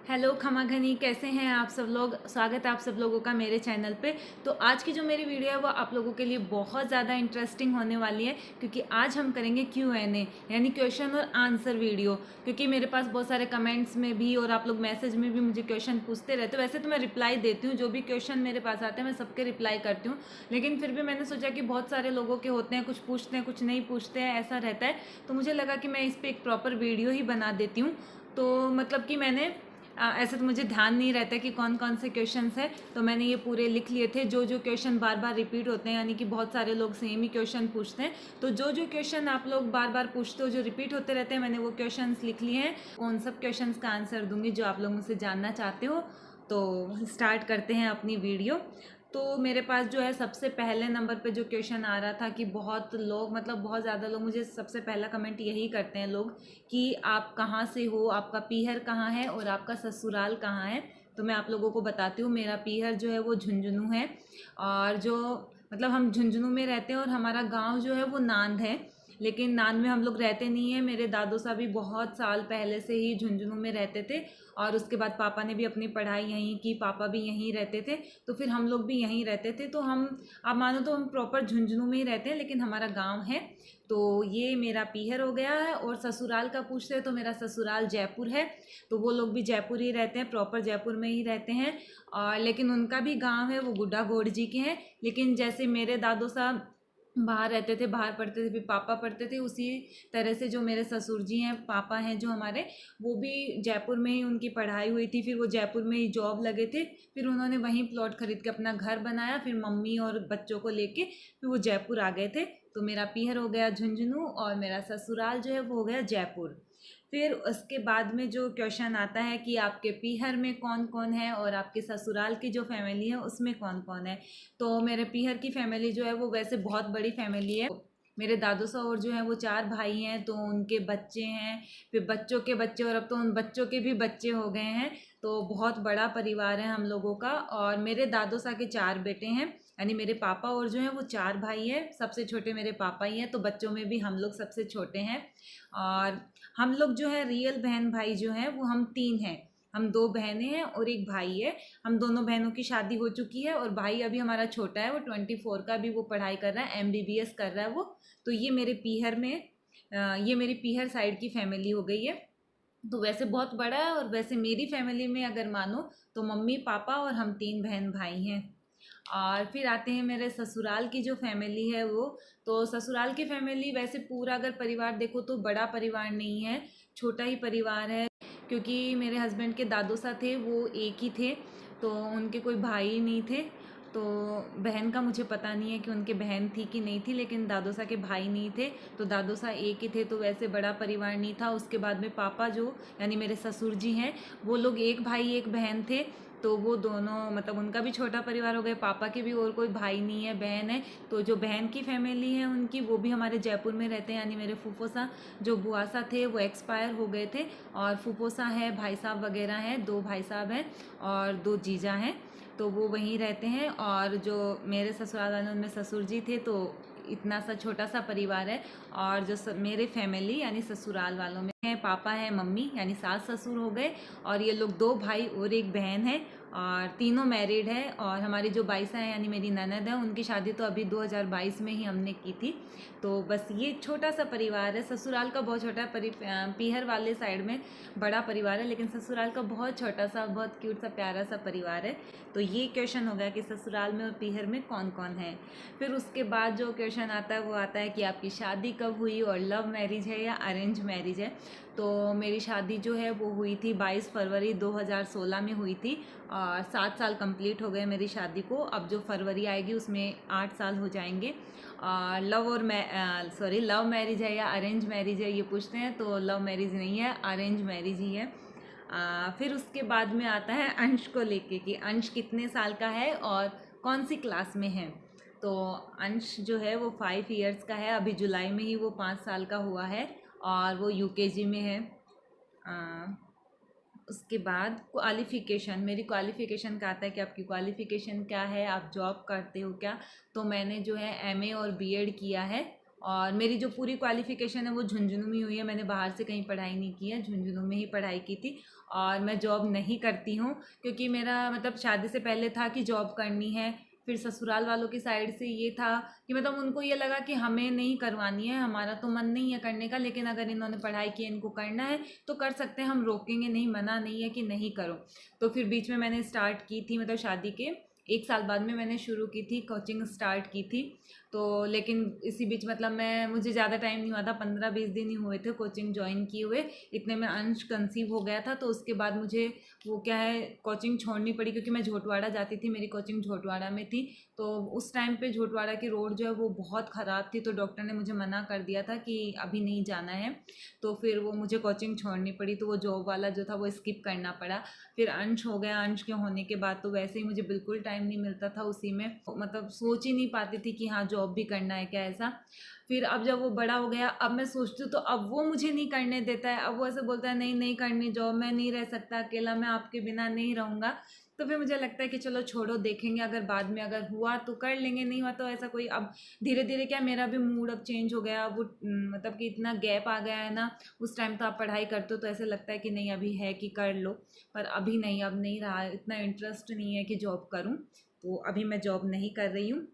Hello खमाघनी, कैसे हैं आप सब लोग। स्वागत है आप सब लोगों का मेरे चैनल पे। तो आज की जो मेरी वीडियो है वो आप लोगों के लिए बहुत ज़्यादा इंटरेस्टिंग होने वाली है, क्योंकि आज हम करेंगे Q&A यानी क्वेश्चन और आंसर वीडियो। क्योंकि मेरे पास बहुत सारे कमेंट्स में भी और आप लोग मैसेज में भी मुझे क्वेश्चन पूछते रहते हो। वैसे तो मैं रिप्लाई देती हूँ, जो भी क्वेश्चन मेरे पास आते हैं मैं सबके रिप्लाई करती हूँ, लेकिन फिर भी मैंने सोचा कि बहुत सारे लोगों के होते हैं, कुछ पूछते हैं कुछ नहीं पूछते हैं, ऐसा रहता है। तो मुझे लगा कि मैं इस पर एक प्रॉपर वीडियो ही बना देती हूँ। तो मतलब कि मैंने ऐसे तो मुझे ध्यान नहीं रहता कि कौन कौन से क्वेश्चंस हैं, तो मैंने ये पूरे लिख लिए थे। जो जो क्वेश्चन बार बार रिपीट होते हैं, यानी कि बहुत सारे लोग सेम ही क्वेश्चन पूछते हैं, तो जो जो क्वेश्चन आप लोग बार बार पूछते हो, जो रिपीट होते रहते हैं, मैंने वो क्वेश्चंस लिख लिए हैं। उन सब क्वेश्चंस का आंसर दूंगी जो आप लोग मुझसे जानना चाहते हो। तो स्टार्ट करते हैं अपनी वीडियो। तो मेरे पास जो है सबसे पहले नंबर पे जो क्वेश्चन आ रहा था कि बहुत लोग, मतलब बहुत ज़्यादा लोग मुझे सबसे पहला कमेंट यही करते हैं लोग कि आप कहाँ से हो, आपका पीहर कहाँ है और आपका ससुराल कहाँ है। तो मैं आप लोगों को बताती हूँ, मेरा पीहर जो है वो झुंझुनू है, और जो मतलब हम झुंझुनू में रहते हैं और हमारा गांव जो है वो नांद है। लेकिन नांद में हम लोग रहते नहीं है। मेरे दादू साहब भी बहुत साल पहले से ही झुंझुनू में रहते थे, और उसके बाद पापा ने भी अपनी पढ़ाई यहीं की, पापा भी यहीं रहते थे, तो फिर हम लोग भी यहीं रहते थे। तो हम, आप मानो तो हम प्रॉपर झुंझुनू में ही रहते हैं, लेकिन हमारा गांव है। तो ये मेरा पीहर हो गया है। और ससुराल का पूछते हैं तो मेरा ससुराल जयपुर है। तो वो लोग भी जयपुर ही रहते हैं, प्रॉपर जयपुर में ही रहते हैं। और लेकिन उनका भी गांव है, वो गुड्डा गौड़ जी के हैं। लेकिन जैसे मेरे दादू साहब बाहर रहते थे, बाहर पढ़ते थे, फिर पापा पढ़ते थे, उसी तरह से जो मेरे ससुर जी हैं, पापा हैं जो हमारे, वो भी जयपुर में ही उनकी पढ़ाई हुई थी। फिर वो जयपुर में ही जॉब लगे थे, फिर उन्होंने वहीं प्लॉट खरीद के अपना घर बनाया। फिर मम्मी और बच्चों को लेके फिर वो जयपुर आ गए थे। तो मेरा पीहर हो गया झुंझुनू और मेरा ससुराल जो है वो हो गया जयपुर। फिर उसके बाद में जो क्वेश्चन आता है कि आपके पीहर में कौन कौन है और आपके ससुराल की जो फैमिली है उसमें कौन कौन है। तो मेरे पीहर की फैमिली जो है वो वैसे बहुत बड़ी फैमिली है। मेरे दादू साहब और जो हैं वो 4 भाई हैं, तो उनके बच्चे हैं, फिर बच्चों के बच्चे, और अब तो उन बच्चों के भी बच्चे हो गए हैं। तो बहुत बड़ा परिवार है हम लोगों का। और मेरे दादू साहब के 4 बेटे हैं, यानी मेरे पापा और जो है वो 4 भाई हैं। सबसे छोटे मेरे पापा ही हैं, तो बच्चों में भी हम लोग सबसे छोटे हैं। और हम लोग जो है रियल बहन भाई जो हैं वो हम 3 हैं। हम 2 बहनें हैं और एक भाई है। हम दोनों बहनों की शादी हो चुकी है, और भाई अभी हमारा छोटा है, वो 24 का भी वो पढ़ाई कर रहा है, MBBS कर रहा है वो। तो ये मेरे पीहर में ये मेरी पीहर साइड की फैमिली हो गई है। तो वैसे बहुत बड़ा है। और वैसे मेरी फैमिली में अगर मानो तो मम्मी पापा और हम 3 बहन भाई हैं। और फिर आते हैं मेरे ससुराल की जो फैमिली है वो। तो ससुराल की फैमिली वैसे पूरा अगर परिवार देखो तो बड़ा परिवार नहीं है, छोटा ही परिवार है। क्योंकि मेरे हस्बैंड के दादू सा थे वो एक ही थे, तो उनके कोई भाई नहीं थे। तो बहन का मुझे पता नहीं है कि उनके बहन थी कि नहीं थी, लेकिन दादू सा के भाई नहीं थे, तो दादू सा एक ही थे। तो वैसे बड़ा परिवार नहीं था। उसके बाद में पापा जो, यानी मेरे ससुर जी हैं, वो लोग एक भाई एक बहन थे। तो वो दोनों, मतलब उनका भी छोटा परिवार हो गया, पापा के भी और कोई भाई नहीं है, बहन है। तो जो बहन की फैमिली है उनकी, वो भी हमारे जयपुर में रहते हैं। यानी मेरे फूफोसा जो बुआसा थे वो एक्सपायर हो गए थे, और फूफोसा है, भाई साहब वगैरह हैं, 2 भाई साहब हैं और 2 जीजा हैं, तो वो वहीं रहते हैं। और जो मेरे ससुराल वाले उनमें ससुर जी थे, तो इतना सा छोटा सा परिवार है। और जो मेरे फैमिली यानी ससुराल वालों में है, पापा है, मम्मी यानी सास ससुर हो गए, और ये लोग 2 भाई और एक बहन है, और तीनों मैरिड है। और हमारी जो बाईसा है यानी मेरी ननद है, उनकी शादी तो अभी 2022 में ही हमने की थी। तो बस ये छोटा सा परिवार है। ससुराल का बहुत छोटा पीहर वाले साइड में बड़ा परिवार है, लेकिन ससुराल का बहुत छोटा सा, बहुत क्यूट सा, प्यारा सा परिवार है। तो ये क्वेश्चन हो गया कि ससुराल में और पीहर में कौन कौन है। फिर उसके बाद जो क्वेश्चन आता है वो आता है कि आपकी शादी कब हुई और लव मैरिज है या अरेंज मैरिज है। तो मेरी शादी जो है वो हुई थी 22 फरवरी 2016 में हुई थी, और 7 साल कंप्लीट हो गए मेरी शादी को। अब जो फरवरी आएगी उसमें 8 साल हो जाएंगे। लव मैरिज है या अरेंज मैरिज है ये पूछते हैं, तो लव मैरिज नहीं है, अरेंज मैरिज ही है। फिर उसके बाद में आता है अंश को लेके कि अंश कितने साल का है और कौन सी क्लास में है। तो अंश जो है वो 5 इयर्स का है, अभी जुलाई में ही वो 5 साल का हुआ है, और वो UKG में है। उसके बाद क्वालिफ़िकेशन, मेरी क्वालिफ़िकेशन का आता है कि आपकी क्वालिफ़िकेशन क्या है, आप जॉब करते हो क्या। तो मैंने जो है MA और BEd किया है, और मेरी जो पूरी क्वालिफ़िकेशन है वो झुंझुनू में हुई है, मैंने बाहर से कहीं पढ़ाई नहीं की है, झुंझुनू में ही पढ़ाई की थी। और मैं जॉब नहीं करती हूँ क्योंकि मेरा मतलब शादी से पहले था कि जॉब करनी है, फिर ससुराल वालों की साइड से ये था कि मतलब उनको ये लगा कि हमें नहीं करवानी है, हमारा तो मन नहीं है करने का, लेकिन अगर इन्होंने पढ़ाई की, इनको करना है तो कर सकते हैं, हम रोकेंगे नहीं, मना नहीं है कि नहीं करो। तो फिर बीच में मैंने स्टार्ट की थी, मतलब शादी के 1 साल बाद में मैंने शुरू की थी, कोचिंग स्टार्ट की थी। तो लेकिन इसी बीच मतलब मुझे ज़्यादा टाइम नहीं हुआ था, 15-20 दिन ही हुए थे कोचिंग ज्वाइन किए हुए, इतने में अंश कंसीव हो गया था। तो उसके बाद मुझे वो क्या है कोचिंग छोड़नी पड़ी, क्योंकि मैं झोटवाड़ा जाती थी, मेरी कोचिंग झोटवाड़ा में थी। तो उस टाइम पे झोटवाड़ा की रोड जो है वो बहुत ख़राब थी, तो डॉक्टर ने मुझे मना कर दिया था कि अभी नहीं जाना है। तो फिर वो मुझे कोचिंग छोड़नी पड़ी, तो वो जॉब वाला जो था वो स्किप करना पड़ा। फिर अंश हो गया, अंश के होने के बाद तो वैसे ही मुझे बिल्कुल टाइम नहीं मिलता था उसी में, मतलब सोच ही नहीं पाती थी कि हाँ जॉब भी करना है क्या ऐसा। फिर अब जब वो बड़ा हो गया, अब मैं सोचती हूँ तो अब वो मुझे नहीं करने देता है, अब वो ऐसे बोलता है नहीं नहीं करनी जॉब, मैं नहीं रह सकता अकेला, मैं आपके बिना नहीं रहूँगा। तो फिर मुझे लगता है कि चलो छोड़ो, देखेंगे अगर बाद में अगर हुआ तो कर लेंगे, नहीं हुआ तो ऐसा कोई। अब धीरे धीरे क्या मेरा भी मूड अब चेंज हो गया, वो मतलब कि इतना गैप आ गया है ना। उस टाइम तो आप पढ़ाई करते हो तो ऐसे लगता है कि नहीं अभी है कि कर लो, पर अभी नहीं, अब नहीं रहा, इतना इंटरेस्ट नहीं है कि जॉब करूं, तो अभी मैं जॉब नहीं कर रही हूँ।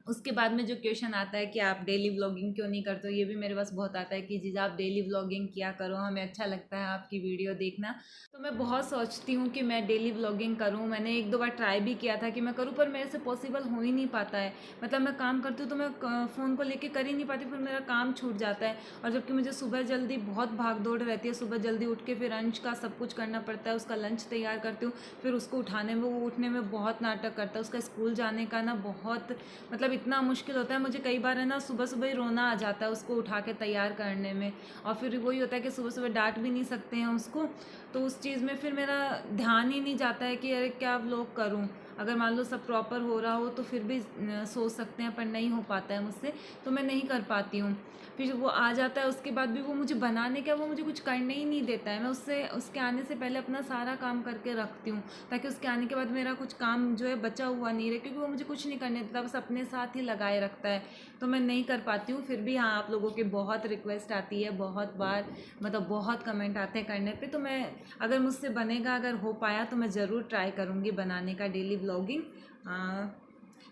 उसके बाद में जो क्वेश्चन आता है कि आप डेली व्लॉगिंग क्यों नहीं करते हो, ये भी मेरे पास बहुत आता है कि जीजा आप डेली व्लॉगिंग किया करो, हमें अच्छा लगता है आपकी वीडियो देखना। तो मैं बहुत सोचती हूँ कि मैं डेली व्लॉगिंग करूँ, मैंने 1-2 बार ट्राई भी किया था कि मैं करूँ, पर मेरे से पॉसिबल हो ही नहीं पाता है। मतलब मैं काम करती हूँ तो मैं फ़ोन को लेके कर ही नहीं पाती, फिर मेरा काम छूट जाता है। और जबकि मुझे सुबह जल्दी बहुत भाग दौड़ रहती है, सुबह जल्दी उठ के फिर अंश का सब कुछ करना पड़ता है, उसका लंच तैयार करती हूँ, फिर उसको उठाने में, वो उठने में बहुत नाटक करता है, उसका स्कूल जाने का ना बहुत मतलब इतना मुश्किल होता है मुझे, कई बार है ना सुबह सुबह ही रोना आ जाता है उसको उठा के तैयार करने में। और फिर वही होता है कि सुबह सुबह डांट भी नहीं सकते हैं उसको, तो उस चीज़ में फिर मेरा ध्यान ही नहीं जाता है कि अरे क्या व्लॉग करूं। अगर मान लो सब प्रॉपर हो रहा हो तो फिर भी सोच सकते हैं, पर नहीं हो पाता है मुझसे, तो मैं नहीं कर पाती हूँ। फिर वो आ जाता है उसके बाद भी वो मुझे बनाने का, वो मुझे कुछ करने ही नहीं देता है। मैं उसके आने से पहले अपना सारा काम करके रखती हूँ, ताकि उसके आने के बाद मेरा कुछ काम जो है बचा हुआ नहीं रहे, क्योंकि वो मुझे कुछ नहीं करने देता, बस अपने साथ ही लगाए रखता है। तो मैं नहीं कर पाती हूँ। फिर भी हाँ, आप लोगों की बहुत रिक्वेस्ट आती है, बहुत बार मतलब बहुत कमेंट आते हैं करने पे, तो मैं अगर मुझसे बनेगा, अगर हो पाया तो मैं ज़रूर ट्राई करूँगी बनाने का डेली व्लॉगिंग।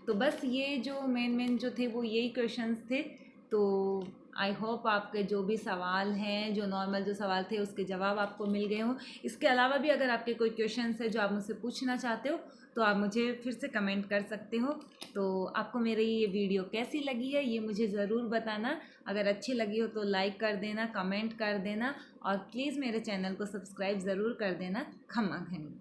तो बस ये जो मेन जो थे वो यही क्वेश्चंस थे। तो आई होप आपके जो भी सवाल हैं, जो नॉर्मल जो सवाल थे उसके जवाब आपको मिल गए हों। इसके अलावा भी अगर आपके कोई क्वेश्चंस है जो आप मुझसे पूछना चाहते हो तो आप मुझे फिर से कमेंट कर सकते हो। तो आपको मेरी ये वीडियो कैसी लगी है ये मुझे ज़रूर बताना। अगर अच्छी लगी हो तो लाइक कर देना, कमेंट कर देना, और प्लीज़ मेरे चैनल को सब्सक्राइब ज़रूर कर देना। खम्मा घनी।